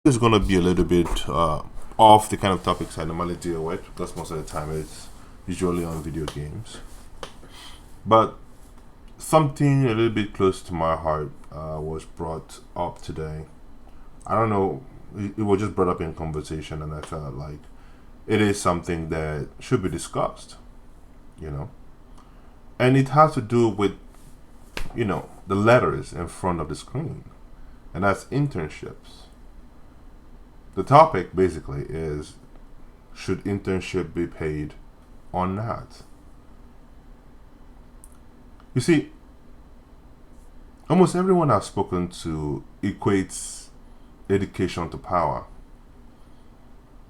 It's going to be a little bit off the kind of topics I normally deal with because most of the time it's usually on video games. But something a little bit close to my heart was brought up today. I don't know, it was just brought up in conversation, and I felt like it is something that should be discussed, you know. And it has to do with, the letters in front of the screen, and that's internships. The topic basically is, should internship be paid or not? You see, almost everyone I've spoken to equates education to power.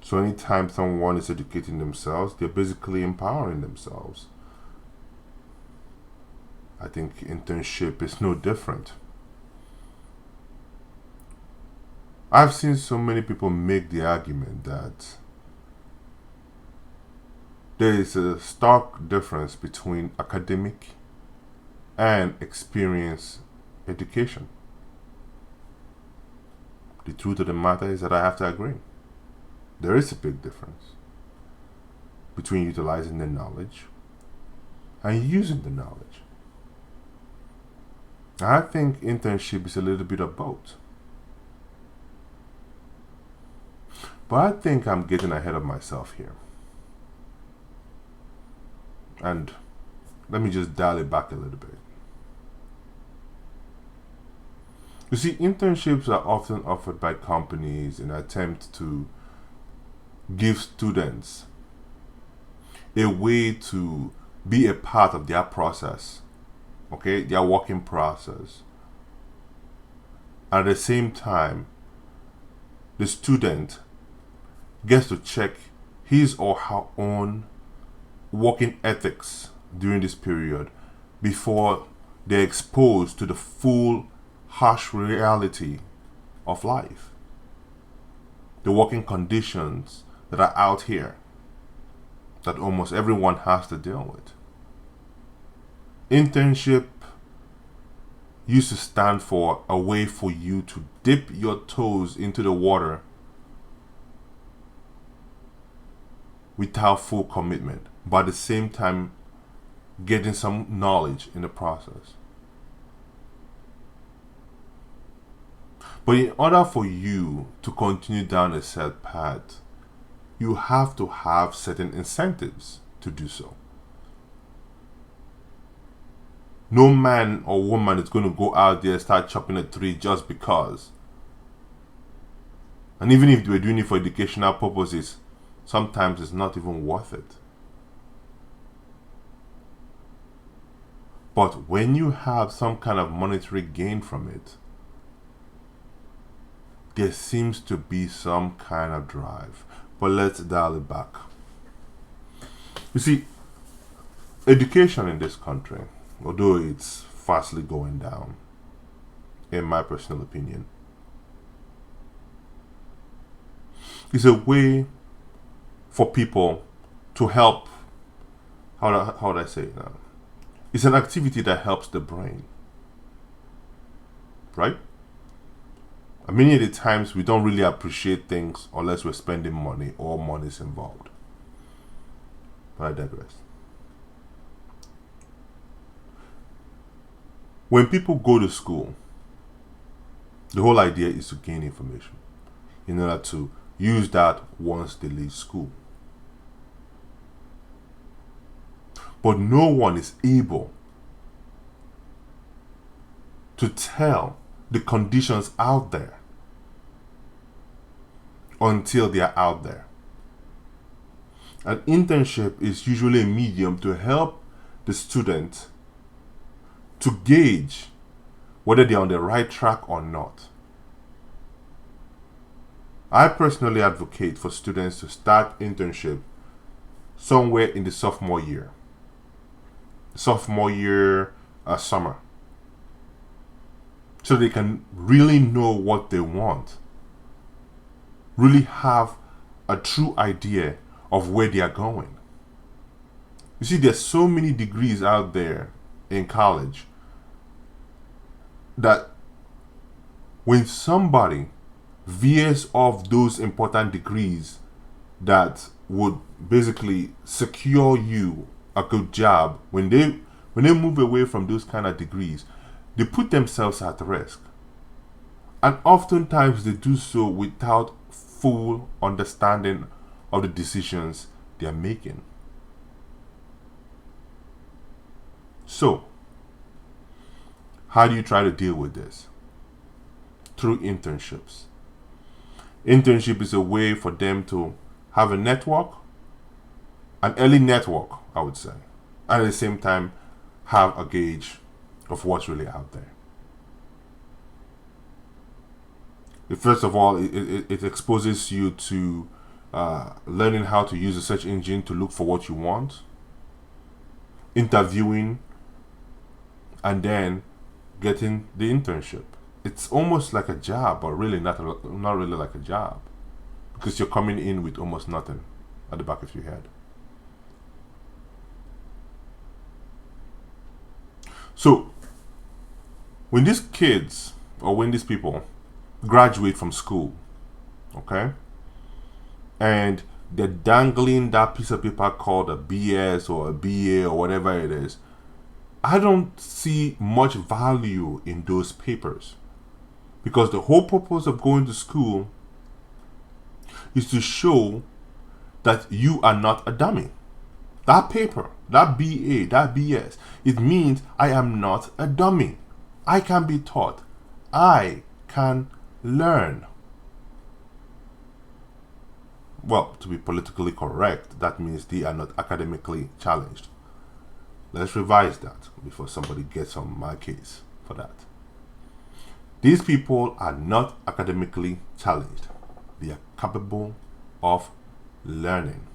So anytime someone is educating themselves, they're basically empowering themselves. I think internship is no different. I've seen so many people make the argument that there is a stark difference between academic and experience education. The truth of the matter is that I have to agree. There is a big difference between utilizing the knowledge and using the knowledge. I think internship is a little bit of both. But I think I'm getting ahead of myself here. And let me just dial it back a little bit. You see, internships are often offered by companies in an attempt to give students a way to be a part of their process, okay, their working process. At the same time, the student gets to check his or her own working ethics during this period before they're exposed to the full harsh reality of life, the working conditions that are out here that almost everyone has to deal with. Internship used to stand for a way for you to dip your toes into the water without full commitment, but at the same time getting some knowledge in the process. But in order for you to continue down a set path, you have to have certain incentives to do so. No man or woman is going to go out there and start chopping a tree just because. And even if they were doing it for educational purposes, sometimes it's not even worth it. But when you have some kind of monetary gain from it, there seems to be some kind of drive. But let's dial it back. You see, education in this country, although it's fastly going down, in my personal opinion, is a way for people to help. How would I say it now? It's an activity that helps the brain, right? And many of the times we don't really appreciate things unless we're spending money or money is involved. But I digress. When people go to school, the whole idea is to gain information in order to use that once they leave school. But no one is able to tell the conditions out there until they are out there. An internship is usually a medium to help the student to gauge whether they're on the right track or not. I personally advocate for students to start internship somewhere in the sophomore year. Summer, so they can really know what they want, really have a true idea of where they are going. You see, there's so many degrees out there in college that when somebody veers off those important degrees that would basically secure you a good job, when they move away from those kind of degrees, they put themselves at risk. And oftentimes they do so without full understanding of the decisions they are making. So, how do you try to deal with this? Through internships. Internship is a way for them to have a network, an early network, I would say, and at the same time have a gauge of what's really out there. First of all, it exposes you to learning how to use a search engine to look for what you want, interviewing, and then getting the internship. It's almost like a job, but really not really like a job, because you're coming in with almost nothing at the back of your head. So when these kids, or when these people graduate from school, okay, and they're dangling that piece of paper called a BS or a BA or whatever it is, I don't see much value in those papers, because the whole purpose of going to school is to show that you are not a dummy. That paper, that BA, that BS, it means I am not a dummy. I can be taught. I can learn. Well, to be politically correct, that means they are not academically challenged. Let's revise that before somebody gets on my case for that. These people are not academically challenged. They are capable of learning.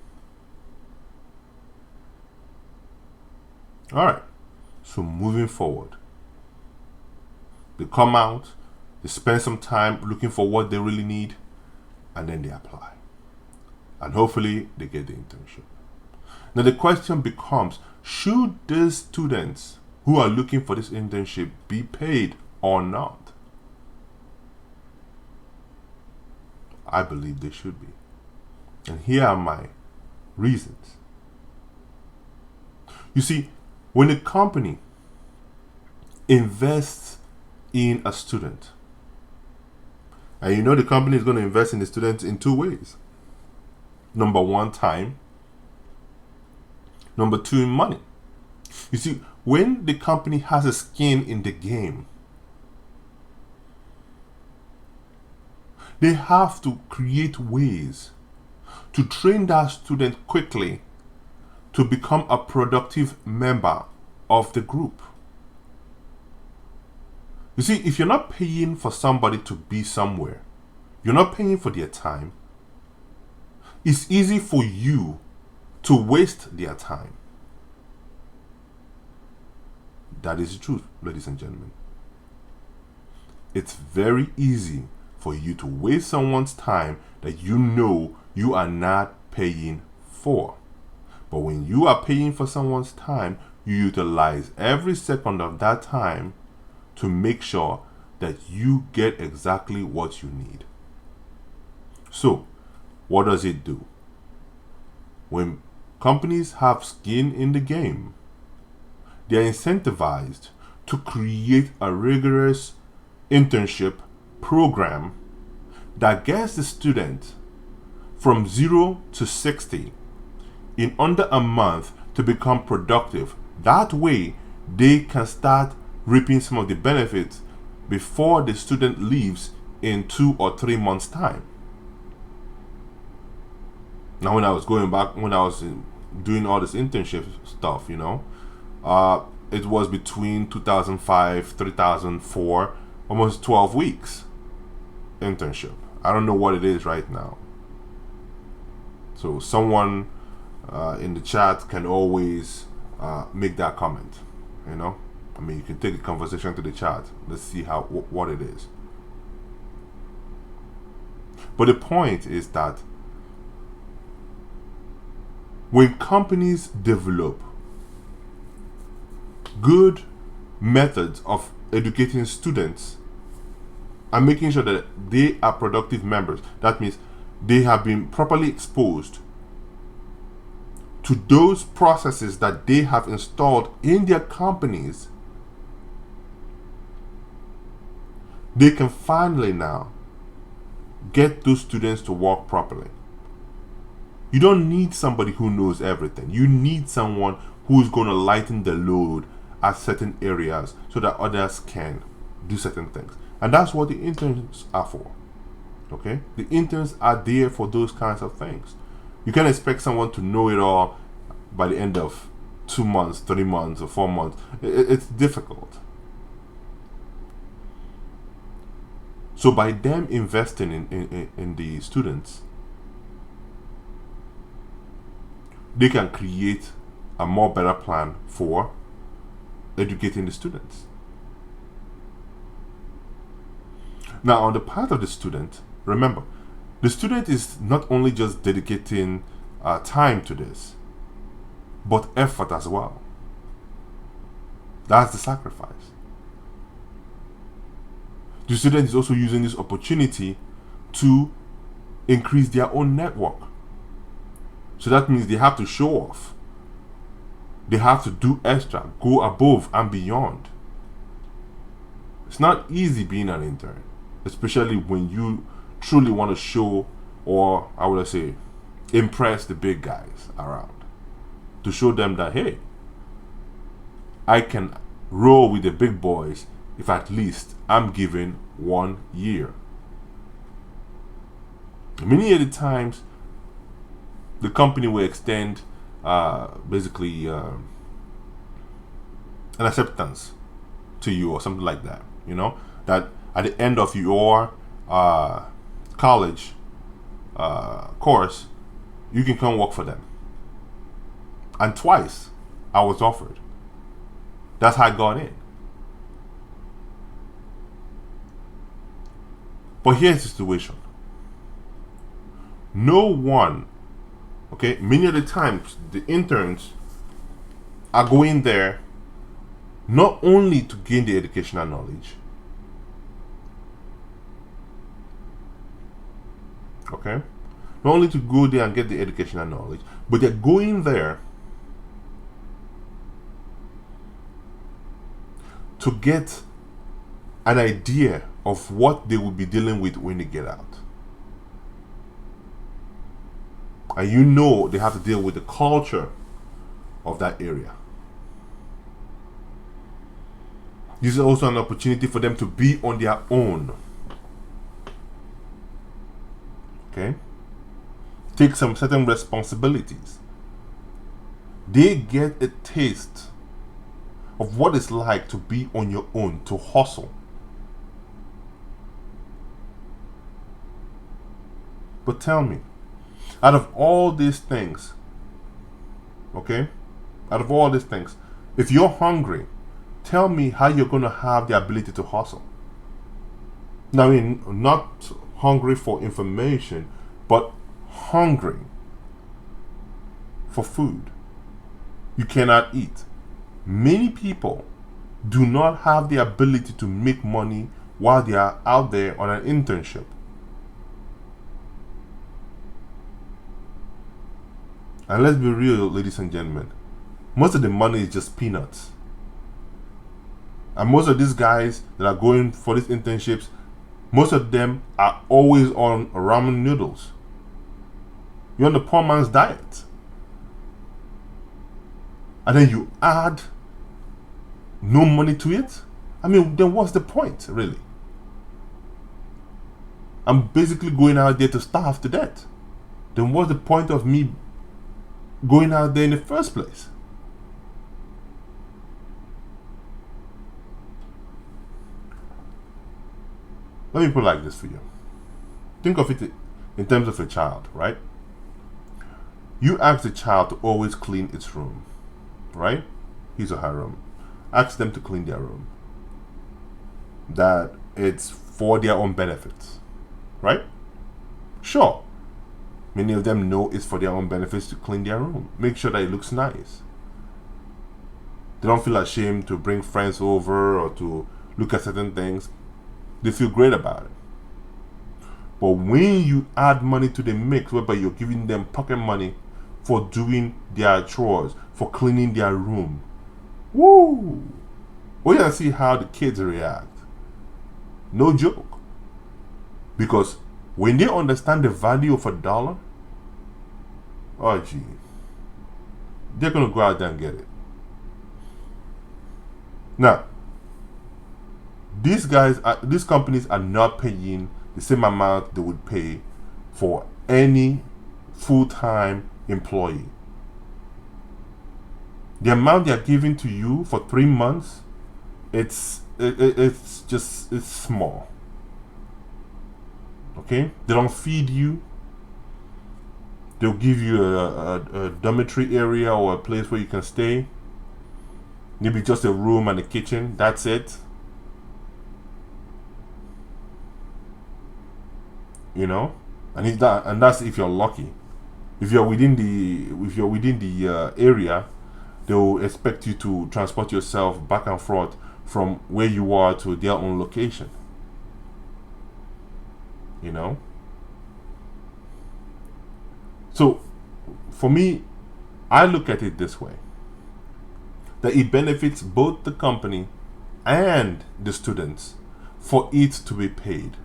Alright, so moving forward, they come out, they spend some time looking for what they really need, and then they apply. And hopefully they get the internship. Now the question becomes, should these students who are looking for this internship be paid or not? I believe they should be. And here are my reasons. You see, when a company invests in a student, and you know the company is going to invest in the student in two ways. Number one, time. Number two, money. You see, when the company has a skin in the game, they have to create ways to train that student quickly to become a productive member of the group. You see, if you're not paying for somebody to be somewhere, you're not paying for their time, it's easy for you to waste their time. That is the truth, ladies and gentlemen. It's very easy for you to waste someone's time that you know you are not paying for. But when you are paying for someone's time, you utilize every second of that time to make sure that you get exactly what you need. So, what does it do? When companies have skin in the game, they are incentivized to create a rigorous internship program that gets the student from 0 to 60 in under a month to become productive. That way, they can start reaping some of the benefits before the student leaves in 2 or 3 months' time. Now, when I was doing all this internship stuff, it was between 2005, 2004, almost 12 weeks internship. I don't know what it is right now. So someone in the chat can always make that comment. You can take the conversation to the chat. Let's see what it is. But the point is that when companies develop good methods of educating students, and making sure that they are productive members. That means they have been properly exposed to those processes that they have installed in their companies. They can finally now get those students to work properly. You don't need somebody who knows everything. You need someone who's going to lighten the load at certain areas so that others can do certain things. And that's what the interns are for. Okay? The interns are there for those kinds of things. You can't expect someone to know it all by the end of 2 months, 3 months, or 4 months. It's difficult. So by them investing in the students, they can create a more better plan for educating the students. Now, on the part of the student, remember, the student is not only just dedicating time to this, but effort as well. That's the sacrifice. The student is also using this opportunity to increase their own network. So that means they have to show off. They have to do extra, go above and beyond. It's not easy being an intern, especially when you truly want to show, or I would say, impress the big guys around. To show them that, hey, I can roll with the big boys if at least I'm given 1 year. Many of the times, the company will extend basically an acceptance to you or something like that. You know, that at the end of your college course, you can come work for them. And twice I was offered. That's how I got in. But here's the situation. No one, okay, many of the times the interns are going there not only to gain the educational knowledge, okay, not only to go there and get the educational knowledge, but they're going there to get an idea of what they will be dealing with when they get out. And you know they have to deal with the culture of that area. This is also an opportunity for them to be on their own. Okay? Take some certain responsibilities. They get a taste of what it's like to be on your own, to hustle. But tell me, out of all these things, okay, out of all these things, if you're hungry, tell me how you're going to have the ability to hustle. Now, I mean, not hungry for information, but hungry for food. You cannot eat. Many people do not have the ability to make money while they are out there on an internship. And let's be real, ladies and gentlemen, most of the money is just peanuts. And most of these guys that are going for these internships, most of them are always on ramen noodles. You're on the poor man's diet. And then you add no money to it? I mean, then what's the point, really? I'm basically going out there to starve to death. Then what's the point of me going out there in the first place? Let me put it like this for you. Think of it in terms of a child, right? You ask the child to always clean its room, right? His or her room. Ask them to clean their room. That it's for their own benefits, right? Sure. Many of them know it's for their own benefits to clean their room. Make sure that it looks nice. They don't feel ashamed to bring friends over or to look at certain things. They feel great about it. But when you add money to the mix, whereby you're giving them pocket money for doing their chores, for cleaning their room, woo! We can see how the kids react. No joke. Because when they understand the value of $1, oh gee, they're gonna go out there and get it. Now, these companies are not paying the same amount they would pay for any full-time employee. The amount they're giving to you for 3 months, it's small. Okay, they don't feed you. They'll give you a dormitory area or a place where you can stay. Maybe just a room and a kitchen. That's it. You know, and that's if you're lucky. If you're within the area, they'll expect you to transport yourself back and forth from where you are to their own location. You know. So, for me, I look at it this way: that it benefits both the company and the students for it to be paid.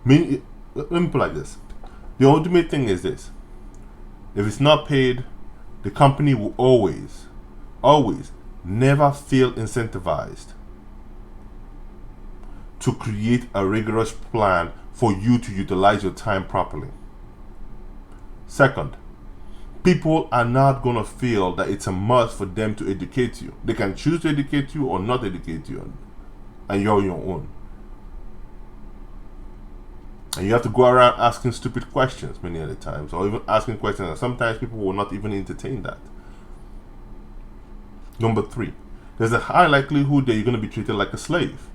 Let me put it like this. The ultimate thing is this: if it's not paid, the company will always, never feel incentivized to create a rigorous plan for you to utilize your time properly. Second, people are not going to feel that it's a must for them to educate you. They can choose to educate you or not educate you, and you're your own. And you have to go around asking stupid questions many other times, or even asking questions, and sometimes people will not even entertain that. Number 3, there's a high likelihood that you're going to be treated like a slave.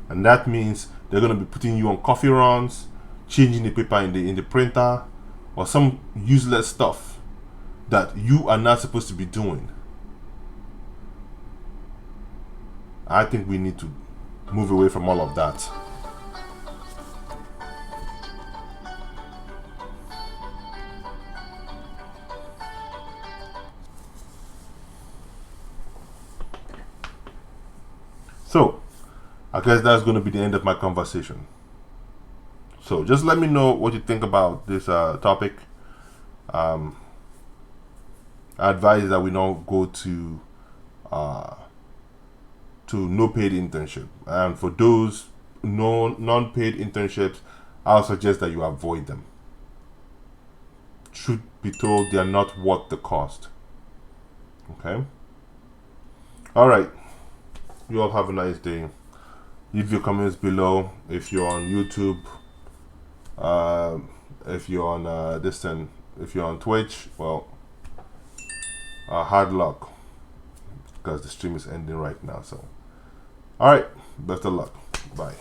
And that means they're going to be putting you on coffee runs, changing the paper in the printer, or some useless stuff that you are not supposed to be doing. I think we need to move away from all of that. So, I guess that's going to be the end of my conversation. So, just let me know what you think about this topic. I advise that we don't go to no paid internship, and for those non-paid internships, I'll suggest that you avoid them. Truth be told, they are not worth the cost. Okay. All right. You all have a nice day. Leave your comments below if you're on YouTube. If you're on if you're on Twitch, well, hard luck, because the stream is ending right now. So, all right, best of luck. Bye.